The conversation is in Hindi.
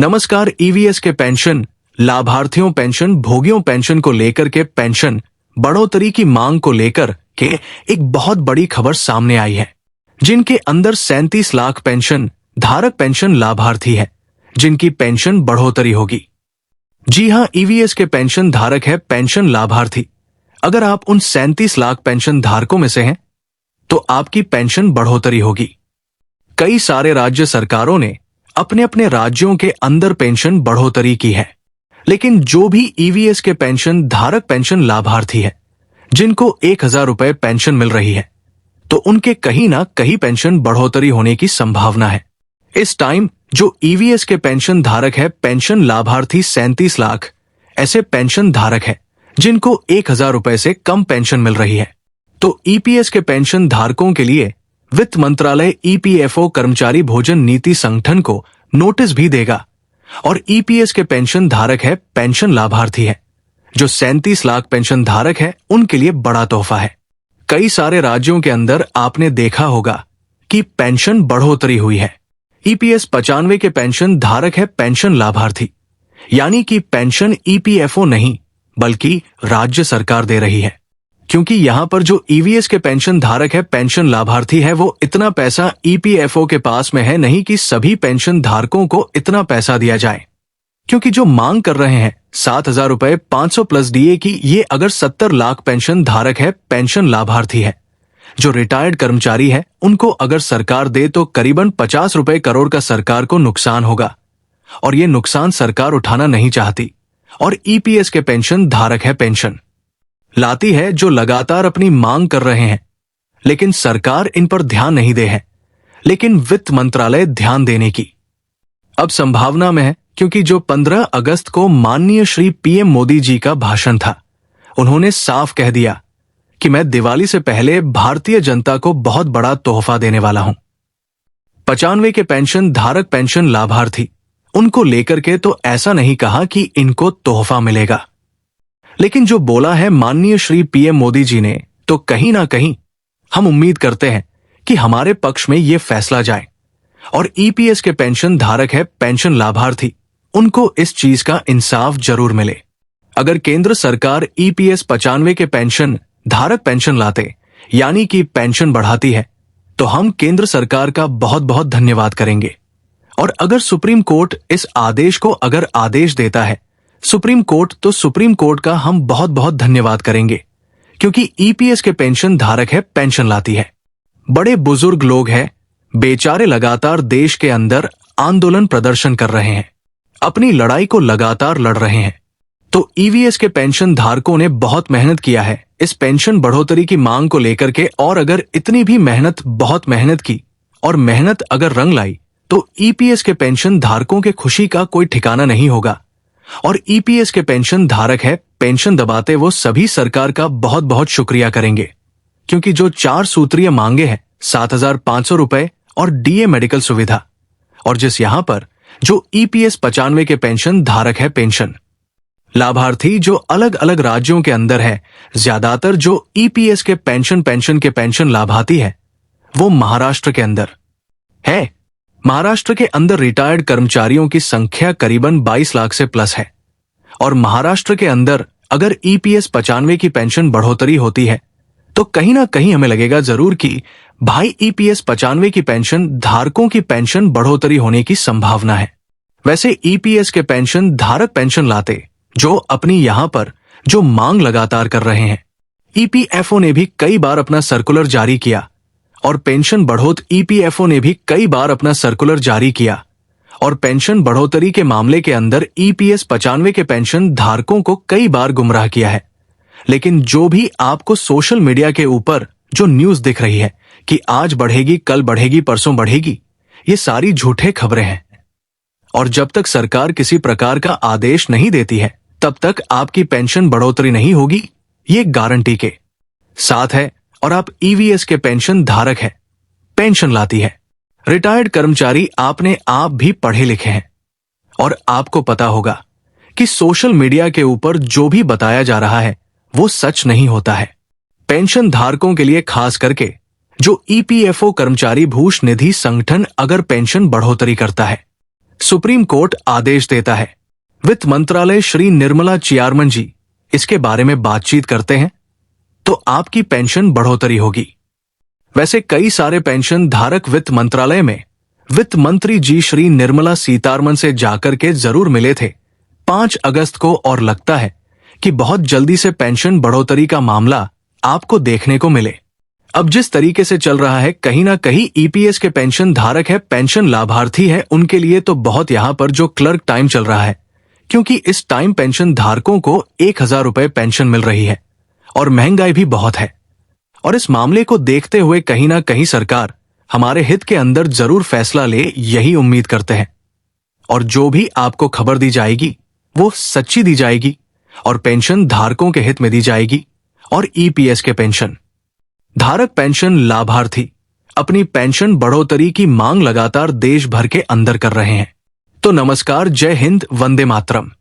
नमस्कार। ईवीएस के पेंशन लाभार्थियों पेंशन भोगियों पेंशन को लेकर के पेंशन बढ़ोतरी की मांग को लेकर के एक बहुत बड़ी खबर सामने आई है, जिनके अंदर 37 लाख पेंशन धारक पेंशन लाभार्थी है जिनकी पेंशन बढ़ोतरी होगी। जी हां, ईवीएस के पेंशन धारक है पेंशन लाभार्थी। अगर आप उन 37 लाख पेंशन धारकों में से हैं तो आपकी पेंशन बढ़ोतरी होगी। कई सारे राज्य सरकारों ने अपने अपने राज्यों के अंदर पेंशन बढ़ोतरी की है, लेकिन जो भी ईवीएस के पेंशन धारक पेंशन लाभार्थी है जिनको 1000 रुपए पेंशन मिल रही है, तो उनके कहीं ना कहीं पेंशन बढ़ोतरी होने की संभावना है। इस टाइम जो ईवीएस के पेंशन धारक है पेंशन लाभार्थी 37 लाख ऐसे पेंशन धारक है जिनको 1000 रुपए से कम पेंशन मिल रही है। तो ईपीएस के पेंशन धारकों के लिए वित्त मंत्रालय ईपीएफओ कर्मचारी भोजन नीति संगठन को नोटिस भी देगा। और ईपीएस के पेंशन धारक है पेंशन लाभार्थी है जो 37 लाख पेंशन धारक है, उनके लिए बड़ा तोहफा है। कई सारे राज्यों के अंदर आपने देखा होगा कि पेंशन बढ़ोतरी हुई है। ईपीएस 95 के पेंशन धारक है पेंशन लाभार्थी, यानी कि पेंशन ईपीएफओ नहीं बल्कि राज्य सरकार दे रही है, क्योंकि यहां पर जो ईवीएस के पेंशन धारक है पेंशन लाभार्थी है वो इतना पैसा ईपीएफओ के पास में है नहीं कि सभी पेंशन धारकों को इतना पैसा दिया जाए। क्योंकि जो मांग कर रहे हैं 7000 रुपए 500 प्लस डीए की, ये अगर 70 लाख पेंशन धारक है पेंशन लाभार्थी है जो रिटायर्ड कर्मचारी है, उनको अगर सरकार दे तो करीबन 50 रुपए करोड़ का सरकार को नुकसान होगा और ये नुकसान सरकार उठाना नहीं चाहती। और ईपीएस के पेंशन धारक है पेंशन लाती है जो लगातार अपनी मांग कर रहे हैं, लेकिन सरकार इन पर ध्यान नहीं दे है, लेकिन वित्त मंत्रालय ध्यान देने की अब संभावना में है, क्योंकि जो 15 अगस्त को माननीय श्री पीएम मोदी जी का भाषण था, उन्होंने साफ कह दिया कि मैं दिवाली से पहले भारतीय जनता को बहुत बड़ा तोहफा देने वाला हूं। 95 के पेंशन धारक पेंशन लाभार्थी, उनको लेकर के तो ऐसा नहीं कहा कि इनको तोहफा मिलेगा, लेकिन जो बोला है माननीय श्री पीएम मोदी जी ने, तो कहीं ना कहीं हम उम्मीद करते हैं कि हमारे पक्ष में यह फैसला जाए और ईपीएस के पेंशन धारक है पेंशन लाभार्थी, उनको इस चीज का इंसाफ जरूर मिले। अगर केंद्र सरकार ईपीएस 95 के पेंशन धारक पेंशन लाते यानी कि पेंशन बढ़ाती है, तो हम केंद्र सरकार का बहुत बहुत धन्यवाद करेंगे। और अगर सुप्रीम कोर्ट इस आदेश को अगर आदेश देता है सुप्रीम कोर्ट, तो सुप्रीम कोर्ट का हम बहुत बहुत धन्यवाद करेंगे, क्योंकि ईपीएस के पेंशन धारक है पेंशन लाती है। बड़े बुजुर्ग लोग हैं, बेचारे लगातार देश के अंदर आंदोलन प्रदर्शन कर रहे हैं, अपनी लड़ाई को लगातार लड़ रहे हैं। तो ईवीएस के पेंशन धारकों ने बहुत मेहनत किया है इस पेंशन बढ़ोतरी की मांग को लेकर के, और अगर इतनी भी मेहनत बहुत मेहनत की और मेहनत अगर रंग लाई तो ईपीएस के पेंशन धारकों के खुशी का कोई ठिकाना नहीं होगा। और ईपीएस के पेंशन धारक है पेंशन दबाते वो सभी सरकार का बहुत बहुत शुक्रिया करेंगे, क्योंकि जो 4 सूत्रीय मांगे हैं 7500 रुपए और डीए मेडिकल सुविधा, और जिस यहां पर जो ईपीएस 95 के पेंशन धारक है पेंशन लाभार्थी जो अलग अलग राज्यों के अंदर है, ज्यादातर जो ईपीएस के पेंशन के पेंशन लाभार्थी है वो महाराष्ट्र के अंदर है। महाराष्ट्र के अंदर रिटायर्ड कर्मचारियों की संख्या करीबन 22 लाख से प्लस है, और महाराष्ट्र के अंदर अगर ईपीएस 95 की पेंशन बढ़ोतरी होती है तो कहीं ना कहीं हमें लगेगा जरूर कि भाई ईपीएस 95 की पेंशन धारकों की पेंशन बढ़ोतरी होने की संभावना है। वैसे ईपीएस के पेंशन धारक पेंशन लाते जो अपनी यहां पर जो मांग लगातार कर रहे हैं, ईपीएफओ ने भी कई बार अपना सर्कुलर जारी किया और पेंशन बढ़ोत ईपीएफओ ने भी कई बार अपना सर्कुलर जारी किया, और पेंशन बढ़ोतरी के मामले के अंदर ईपीएस 95 के पेंशन धारकों को कई बार गुमराह किया है। लेकिन जो भी आपको सोशल मीडिया के ऊपर जो न्यूज दिख रही है कि आज बढ़ेगी, कल बढ़ेगी, परसों बढ़ेगी, ये सारी झूठे खबरें हैं। और जब तक सरकार किसी प्रकार का आदेश नहीं देती है तब तक आपकी पेंशन बढ़ोतरी नहीं होगी, ये गारंटी के साथ है। और आप ईवीएस के पेंशन धारक है पेंशन लाती है रिटायर्ड कर्मचारी, आपने आप भी पढ़े लिखे हैं और आपको पता होगा कि सोशल मीडिया के ऊपर जो भी बताया जा रहा है वो सच नहीं होता है। पेंशन धारकों के लिए खास करके जो ईपीएफओ कर्मचारी भविष्य निधि संगठन अगर पेंशन बढ़ोतरी करता है, सुप्रीम कोर्ट आदेश देता है। वित्त मंत्रालय श्री निर्मला सीतारमण जी इसके बारे में बातचीत करते हैं तो आपकी पेंशन बढ़ोतरी होगी। वैसे कई सारे पेंशन धारक वित्त मंत्रालय में वित्त मंत्री जी श्री निर्मला सीतारमण से जाकर के जरूर मिले थे 5 अगस्त को, और लगता है कि बहुत जल्दी से पेंशन बढ़ोतरी का मामला आपको देखने को मिले। अब जिस तरीके से चल रहा है, कहीं ना कहीं ईपीएस के पेंशन धारक है, पेंशन लाभार्थी है, उनके लिए तो बहुत यहां पर जो क्लर्क टाइम चल रहा है, क्योंकि इस टाइम पेंशन धारकों को 1000 रुपए पेंशन मिल रही है और महंगाई भी बहुत है। और इस मामले को देखते हुए कहीं ना कहीं सरकार हमारे हित के अंदर जरूर फैसला ले, यही उम्मीद करते हैं। और जो भी आपको खबर दी जाएगी वो सच्ची दी जाएगी और पेंशन धारकों के हित में दी जाएगी। और ईपीएस के पेंशन धारक पेंशन लाभार्थी अपनी पेंशन बढ़ोतरी की मांग लगातार देश भर के अंदर कर रहे हैं। तो नमस्कार, जय हिंद, वंदे मातरम।